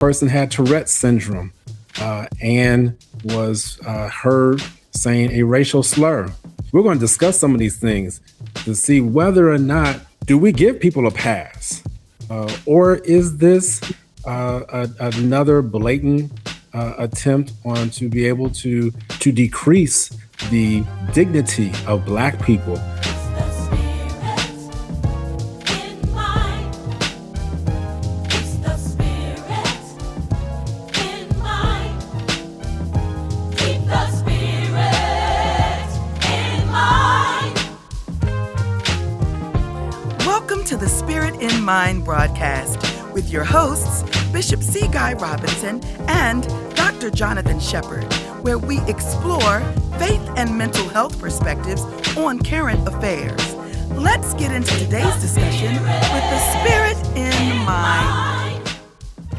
person had Tourette syndrome and was heard saying a racial slur. We're going to discuss some of these things to see whether or not do we give people a pass, or is this another blatant attempt on to be able to decrease the dignity of Black people. Welcome to the Spirit in Mind broadcast with your hosts, Bishop C. Guy Robinson and Dr. Jonathan Shepard, where we explore faith and mental health perspectives on current affairs. Let's get into today's discussion with the Spirit in Mind.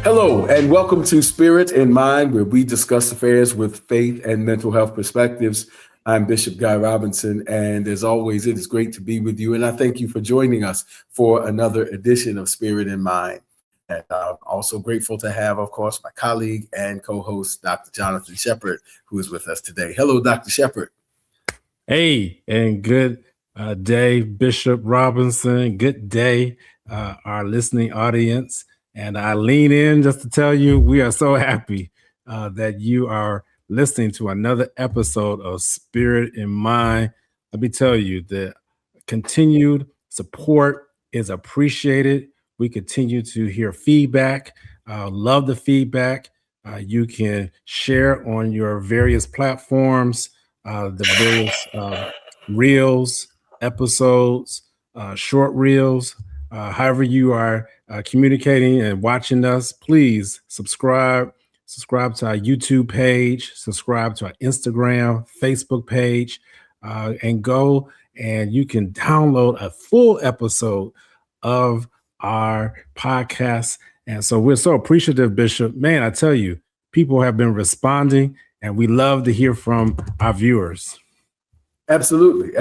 Hello, and welcome to Spirit in Mind, where we discuss affairs with faith and mental health perspectives. I'm Bishop Guy Robinson, and as always, it is great to be with you, and I thank you for joining us for another edition of Spirit in Mind. And I'm also grateful to have, of course, my colleague and co-host, Dr. Jonathan Shepard, who is with us today. Hello, Dr. Shepard. Hey, and good day, Bishop Robinson. Good day, our listening audience. And I lean in just to tell you, we are so happy that you are listening to another episode of Spirit in Mind. Let me tell you, the continued support is appreciated. We continue to hear feedback. Love the feedback. You can share on your various platforms, the various reels, episodes, short reels, however you are communicating and watching us. Please subscribe to our YouTube page, subscribe to our Instagram, Facebook page, and go and you can download a full episode of our podcast. And so we're so appreciative, Bishop. Man, I tell you, people have been responding and we love to hear from our viewers. Absolutely.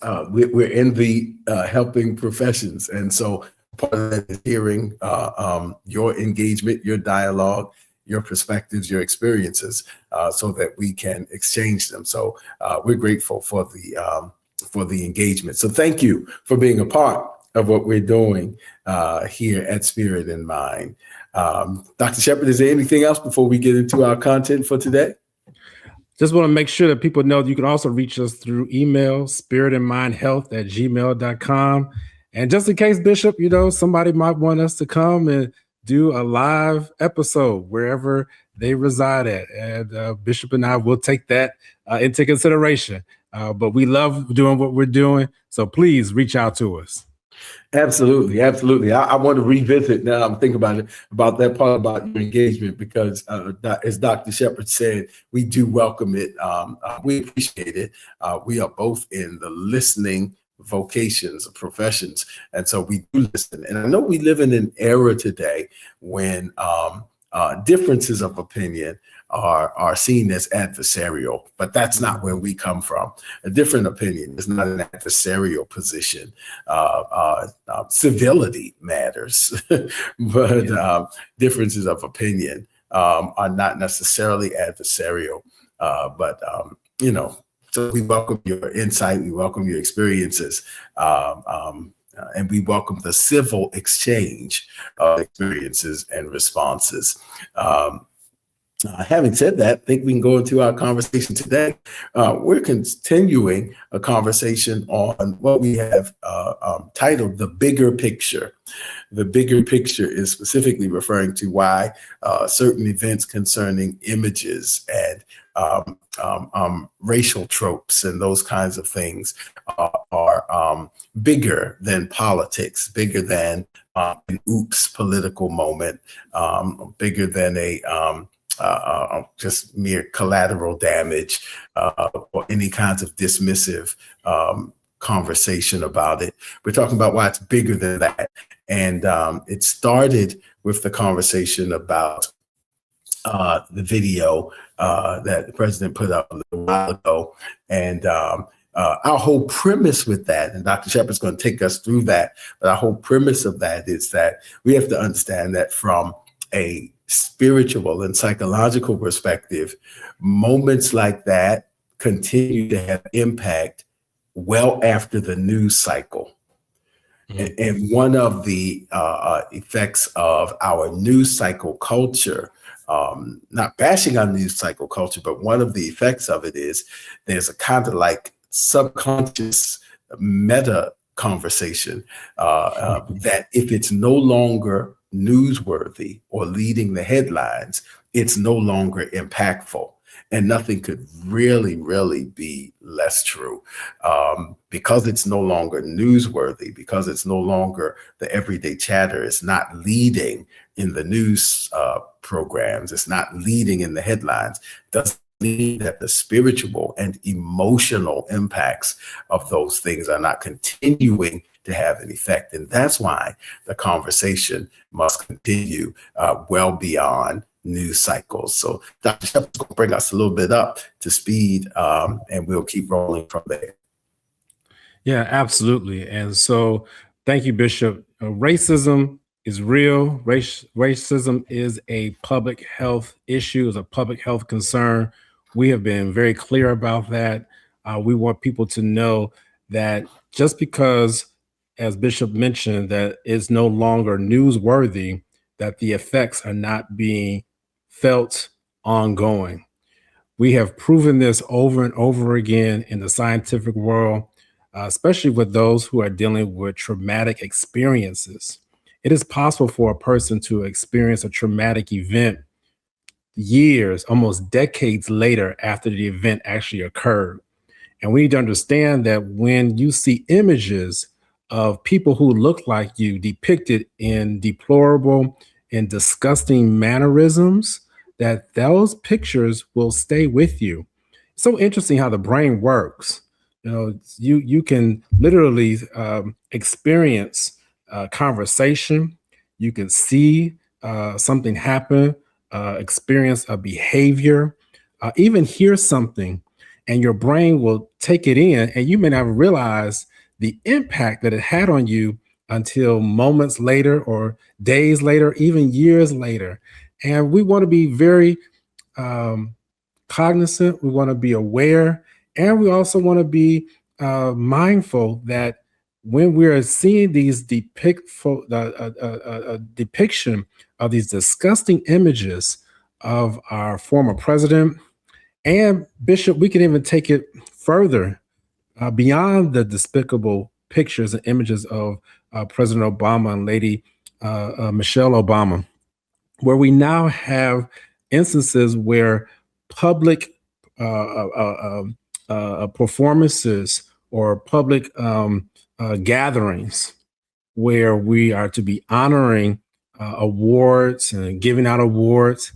We're in the helping professions. And so part of that is hearing your engagement, your dialogue, your perspectives, your experiences, so that we can exchange them. So we're grateful for the engagement. So thank you for being a part of what we're doing here at Spirit in Mind. Dr. Shepard, is there anything else before we get into our content for today? Just want to make sure that people know that you can also reach us through email, spiritandmindhealth@gmail.com. And just in case, Bishop, somebody might want us to come and do a live episode wherever they reside at. And Bishop and I will take that into consideration. But we love doing what we're doing. So please reach out to us. Absolutely. I want to revisit now. I'm thinking about that part about your engagement, because as Dr. Shepard said, we do welcome it. We appreciate it. We are both in the listening vocations or professions. And so we do listen. And I know we live in an era today when differences of opinion are seen as adversarial, but that's not where we come from. A different opinion is not an adversarial position. Civility matters, but differences of opinion are not necessarily adversarial. So we welcome your insight, we welcome your experiences, and we welcome the civil exchange of experiences and responses. Having said that, I think we can go into our conversation today. We're continuing a conversation on what we have titled The Bigger Picture. The bigger picture is specifically referring to why certain events concerning images and racial tropes and those kinds of things are bigger than politics, bigger than an oops political moment, bigger than a just mere collateral damage or any kinds of dismissive conversation about it. We're talking about why it's bigger than that. And it started with the conversation about the video that the president put up a little while ago. And Our whole premise with that, and Dr. Shepard's going to take us through that, but our whole premise of that is that we have to understand that from a spiritual and psychological perspective, moments like that continue to have impact well after the news cycle. And one of the effects of our news cycle culture, not bashing on news cycle culture, but one of the effects of it is there's a kind of like subconscious meta conversation that if it's no longer newsworthy or leading the headlines, it's no longer impactful. And nothing could really, really be less true because it's no longer newsworthy, because it's no longer the everyday chatter. It's not leading in the news programs. It's not leading in the headlines. Doesn't mean that the spiritual and emotional impacts of those things are not continuing to have an effect. And that's why the conversation must continue well beyond news cycles. So Dr. Shepard's going to bring us a little bit up to speed, and we'll keep rolling from there. Yeah, absolutely. And so thank you, Bishop. Racism is real. Racism is a public health issue, is a public health concern. We have been very clear about that. We want people to know that just because, as Bishop mentioned, that it's no longer newsworthy, that the effects are not being felt ongoing. We have proven this over and over again in the scientific world, especially with those who are dealing with traumatic experiences. It is possible for a person to experience a traumatic event years, almost decades later after the event actually occurred. And we need to understand that when you see images of people who look like you depicted in deplorable and disgusting mannerisms, that those pictures will stay with you. It's so interesting how the brain works. You know, you can literally experience a conversation. You can see something happen, experience a behavior, even hear something, and your brain will take it in, and you may not realize the impact that it had on you until moments later or days later, even years later. And we want to be very cognizant. We want to be aware. And we also want to be mindful that when we're seeing these depiction of these disgusting images of our former president and Bishop, we can even take it further beyond the despicable pictures and images of President Obama and Lady Michelle Obama, where we now have instances where public performances or public gatherings where we are to be honoring awards and giving out awards,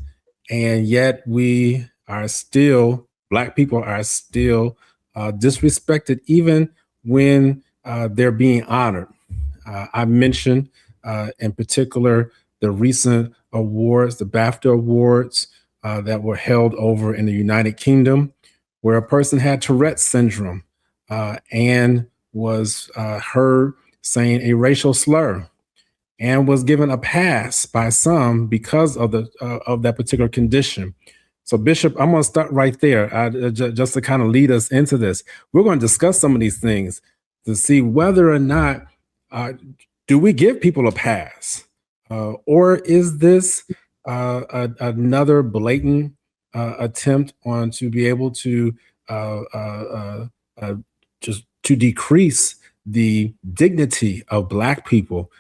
and yet we are still, Black people are still disrespected even when they're being honored. I mentioned in particular the recent awards, the BAFTA Awards that were held over in the United Kingdom, where a person had Tourette syndrome and was heard saying a racial slur and was given a pass by some because of that particular condition. So Bishop, I'm going to start right there just to kind of lead us into this. We're going to discuss some of these things to see whether or not do we give people a pass, or is this another blatant attempt on to be able to just to decrease the dignity of Black people?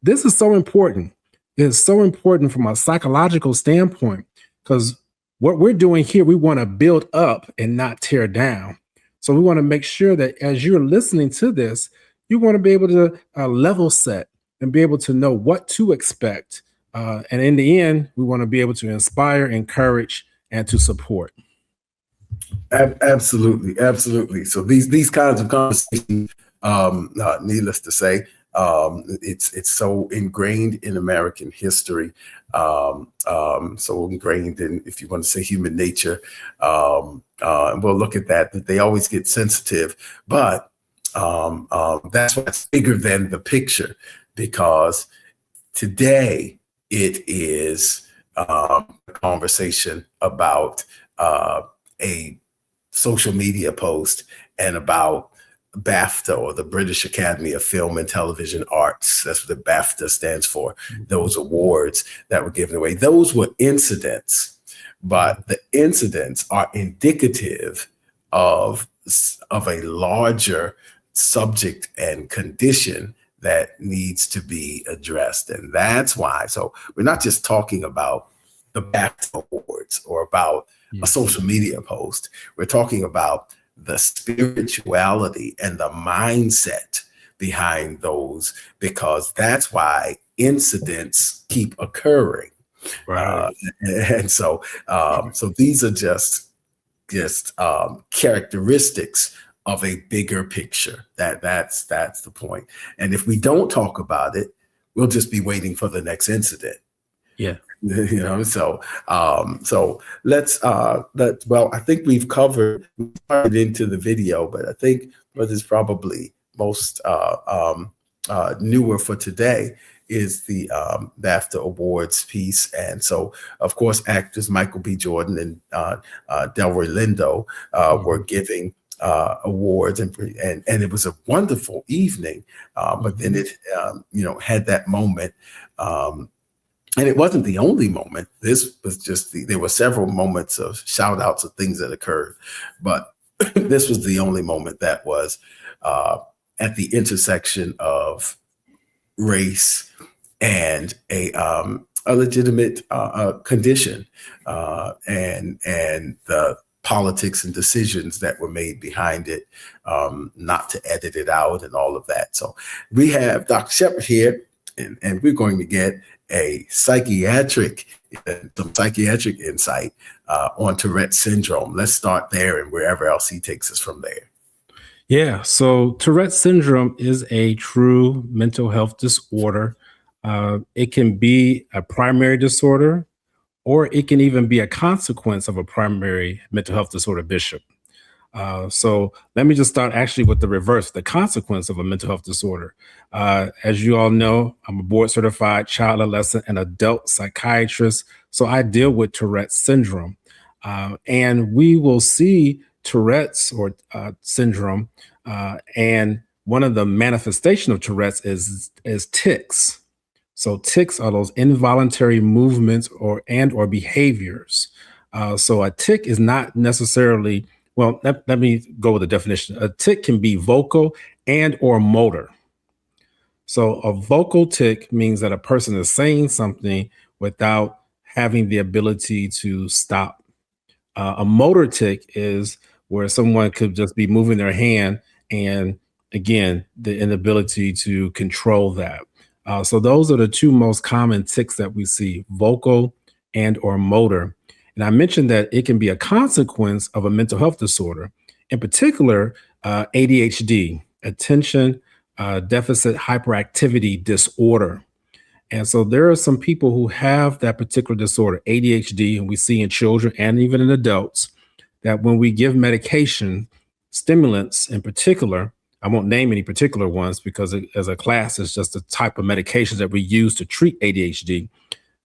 This is so important. It's so important from a psychological standpoint, because what we're doing here, we want to build up and not tear down. So we want to make sure that as you're listening to this, you want to be able to level set and be able to know what to expect. And in the end, we want to be able to inspire, encourage, and to support. Absolutely, absolutely. So these kinds of conversations, needless to say, It's so ingrained in American history, so ingrained in, if you want to say, human nature. And we'll look at that they always get sensitive, but that's what's bigger than the picture, because today it is a conversation about a social media post and about BAFTA, or the British Academy of Film and Television Arts. That's what the BAFTA stands for. Those awards that were given away, those were incidents, but the incidents are indicative of a larger subject and condition that needs to be addressed. And that's why. So we're not just talking about the BAFTA Awards or about a social media post. We're talking about the spirituality and the mindset behind those, because that's why incidents keep occurring. Right. And so these are just characteristics of a bigger picture. That's the point. And if we don't talk about it, we'll just be waiting for the next incident. Yeah. So let's well, I think we started into the video, but I think what is probably most newer for today is the BAFTA Awards piece. And so, of course, actors Michael B. Jordan and Delroy Lindo were giving awards, and it was a wonderful evening. But then it had that moment. And it wasn't the only moment. This was just there were several moments of shout outs of things that occurred, but this was the only moment that was at the intersection of race and a legitimate condition, and the politics and decisions that were made behind it, not to edit it out and all of that. So we have Dr. Shepard here, and we're going to get some psychiatric insight on Tourette syndrome. Let's start there, and wherever else he takes us from there. Yeah. So Tourette syndrome is a true mental health disorder. It can be a primary disorder, or it can even be a consequence of a primary mental health disorder, Bishop. So let me just start actually with the reverse, the consequence of a mental health disorder. As you all know, I'm a board certified child, adolescent, and adult psychiatrist. So I deal with Tourette syndrome. And we will see Tourette's or syndrome. And one of the manifestation of Tourette's is tics. So tics are those involuntary movements or behaviors. So a tic is not necessarily, well, let me go with the definition. A tic can be vocal and or motor. So a vocal tic means that a person is saying something without having the ability to stop. A motor tic is where someone could just be moving their hand, and again, the inability to control that. So those are the two most common tics that we see, vocal and or motor. And I mentioned that it can be a consequence of a mental health disorder, in particular, ADHD, attention deficit hyperactivity disorder. And so there are some people who have that particular disorder, ADHD, and we see in children and even in adults, that when we give medication, stimulants in particular, I won't name any particular ones because as a class, it's just the type of medications that we use to treat ADHD.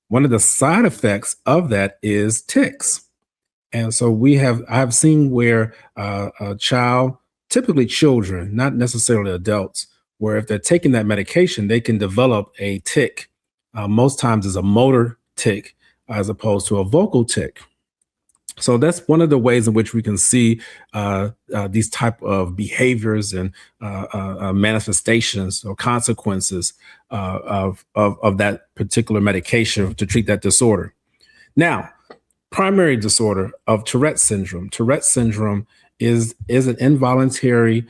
One of the side effects of that is tics. And so I've seen where a child, typically children, not necessarily adults, where if they're taking that medication, they can develop a tic. Most times is a motor tic as opposed to a vocal tic. So that's one of the ways in which we can see these type of behaviors and manifestations or consequences of that particular medication to treat that disorder. Now, primary disorder of Tourette syndrome. Tourette syndrome is an involuntary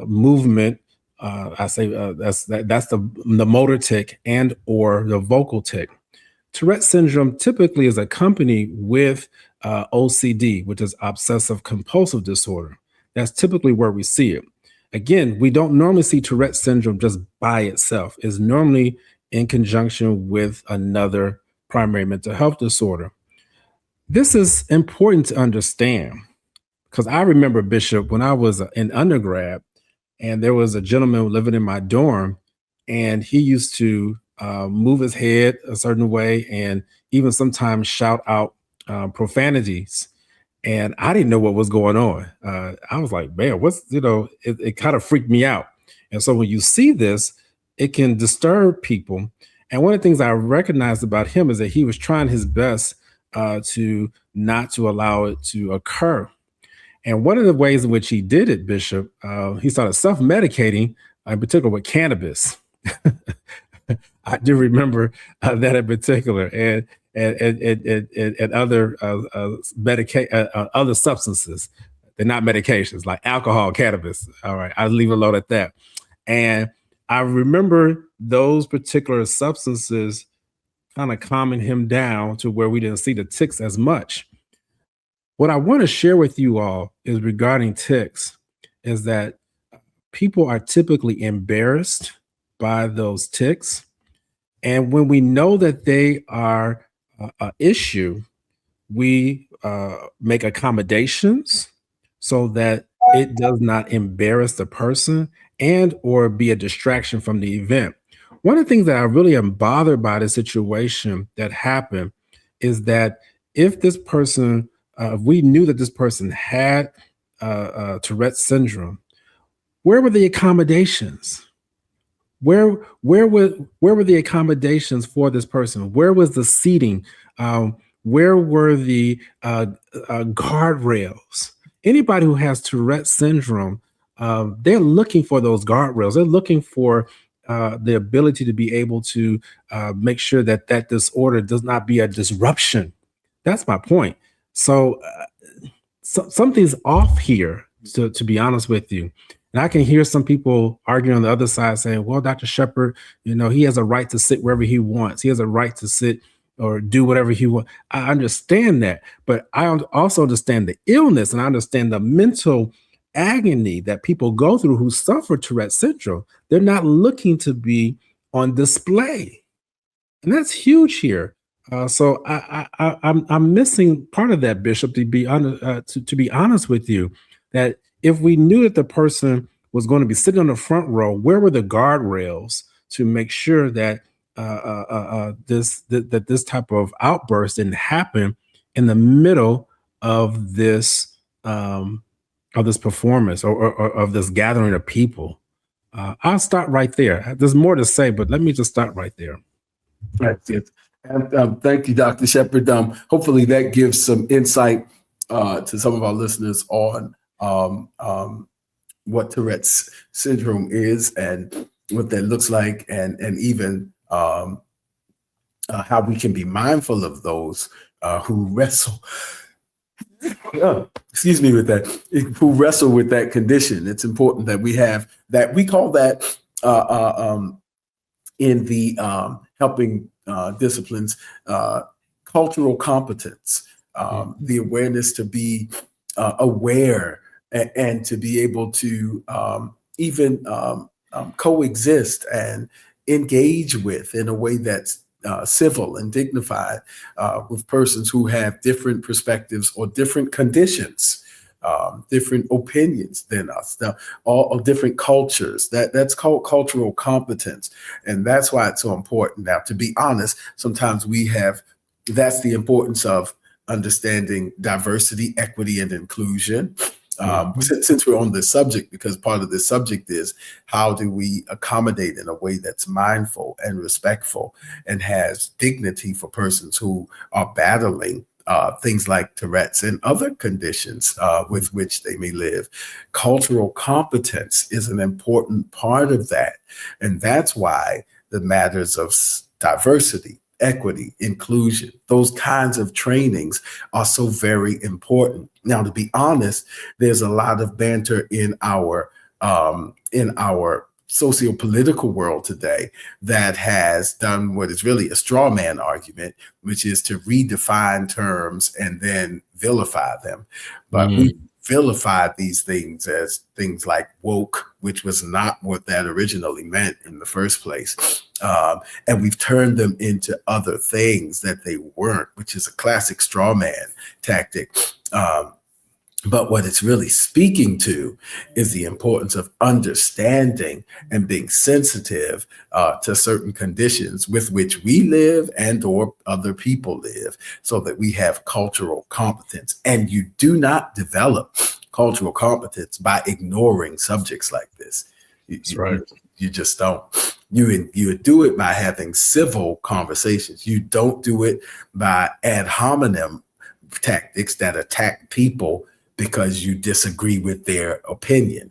movement. I say that's the motor tic and or the vocal tic. Tourette syndrome typically is accompanied with OCD, which is obsessive compulsive disorder. That's typically where we see it. again, we don't normally see Tourette syndrome just by itself. It's normally in conjunction with another primary mental health disorder. This is important to understand because I remember, Bishop, when I was in undergrad, and there was a gentleman living in my dorm, and he used to move his head a certain way and even sometimes shout out profanities. And I didn't know what was going on. I was like, man, it kind of freaked me out. And so when you see this, it can disturb people. And one of the things I recognized about him is that he was trying his best to not to allow it to occur. And one of the ways in which he did it, Bishop, he started self-medicating, in particular with cannabis. I do remember that in particular, and other other substances. They're not medications like alcohol, cannabis. All right, I'll leave it alone at that. And I remember those particular substances kind of calming him down to where we didn't see the tics as much. What I want to share with you all is regarding tics is that people are typically embarrassed by those tics. And when we know that they are an issue, we make accommodations so that it does not embarrass the person and or be a distraction from the event. One of the things that I really am bothered by the situation that happened is that if this person, if we knew that this person had Tourette syndrome, where were the accommodations? Where were the accommodations for this person? Where was the seating? Where were the guardrails? Anybody who has Tourette syndrome, they're looking for those guardrails. They're looking for the ability to be able to make sure that that disorder does not be a disruption. That's my point. So, something's off here, to be honest with you. And I can hear some people arguing on the other side saying, well, Dr. Shepherd, he has a right to sit wherever he wants. He has a right to sit or do whatever he wants. I understand that. But I also understand the illness, and I understand the mental agony that people go through who suffer Tourette syndrome. They're not looking to be on display. And that's huge here. So I'm missing part of that, Bishop, to be honest with you, that if we knew that the person was going to be sitting on the front row, where were the guardrails to make sure that this type of outburst didn't happen in the middle of this performance or of this gathering of people? I'll start right there. There's more to say, but let me just start right there. That's it. And thank you, Dr. Shepherd. Hopefully that gives some insight to some of our listeners on what Tourette's syndrome is and what that looks like, and even how we can be mindful of those who wrestle. Excuse me with that. Who wrestle with that condition. It's important that we have that. We call that in the helping disciplines cultural competence, the awareness to be aware and to be able to even coexist and engage with in a way that's civil and dignified with persons who have different perspectives or different conditions, different opinions than us, all different cultures. That's called cultural competence. And that's why it's so important. Now, to be honest, sometimes that's the importance of understanding diversity, equity, and inclusion. Since we're on this subject, because part of this subject is how do we accommodate in a way that's mindful and respectful and has dignity for persons who are battling things like Tourette's and other conditions with which they may live. Cultural competence is an important part of that. And that's why the matters of diversity, equity, inclusion, those kinds of trainings are so very important. Now, to be honest, there's a lot of banter in our socio-political world today that has done what is really a straw man argument, which is to redefine terms and then vilify them. But vilified these things as things like woke, which was not what that originally meant in the first place. And we've turned them into other things that they weren't, which is a classic straw man tactic. But what it's really speaking to is the importance of understanding and being sensitive to certain conditions with which we live and or other people live, so that we have cultural competence. And you do not develop cultural competence by ignoring subjects like this. That's right. You just don't. You do it by having civil conversations. You don't do it by ad hominem tactics that attack people because you disagree with their opinion.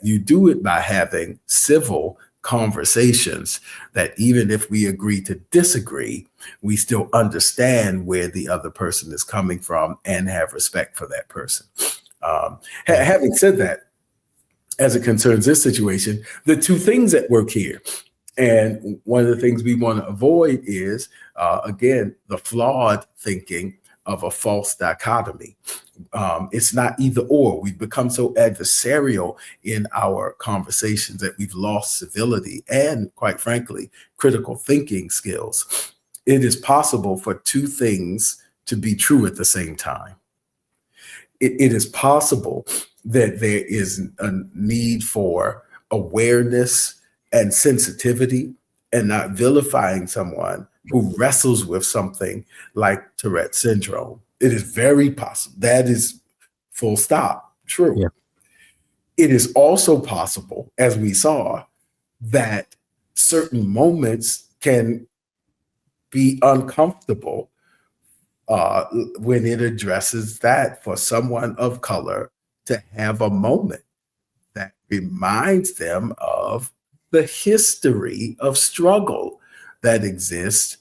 You do it by having civil conversations that even if we agree to disagree, we still understand where the other person is coming from and have respect for that person. Having said that, as it concerns this situation, the two things at work here, and one of the things we want to avoid is, again, the flawed thinking of a false dichotomy. It's not either or. We've become so adversarial in our conversations that we've lost civility and, quite frankly, critical thinking skills. It is possible for two things to be true at the same time. It is possible that there is a need for awareness and sensitivity and not vilifying someone who wrestles with something like Tourette syndrome. It is very possible. That is full stop true. Yeah. It is also possible, as we saw, that certain moments can be uncomfortable when it addresses that for someone of color to have a moment that reminds them of the history of struggle that exists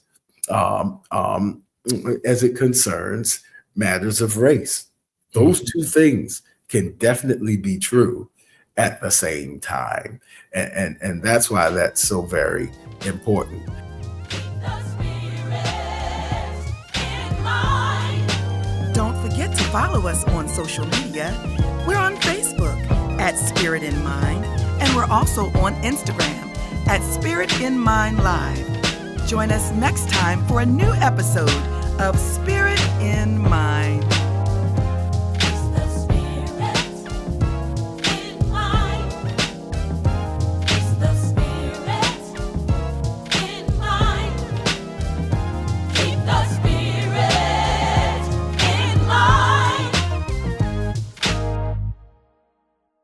as it concerns matters of race. Those two things can definitely be true at the same time. And that's why that's so very important. Don't forget to follow us on social media. We're on Facebook at Spirit in Mind, and we're also on Instagram at Spirit in Mind Live. Join us next time for a new episode of Spirit in Mind.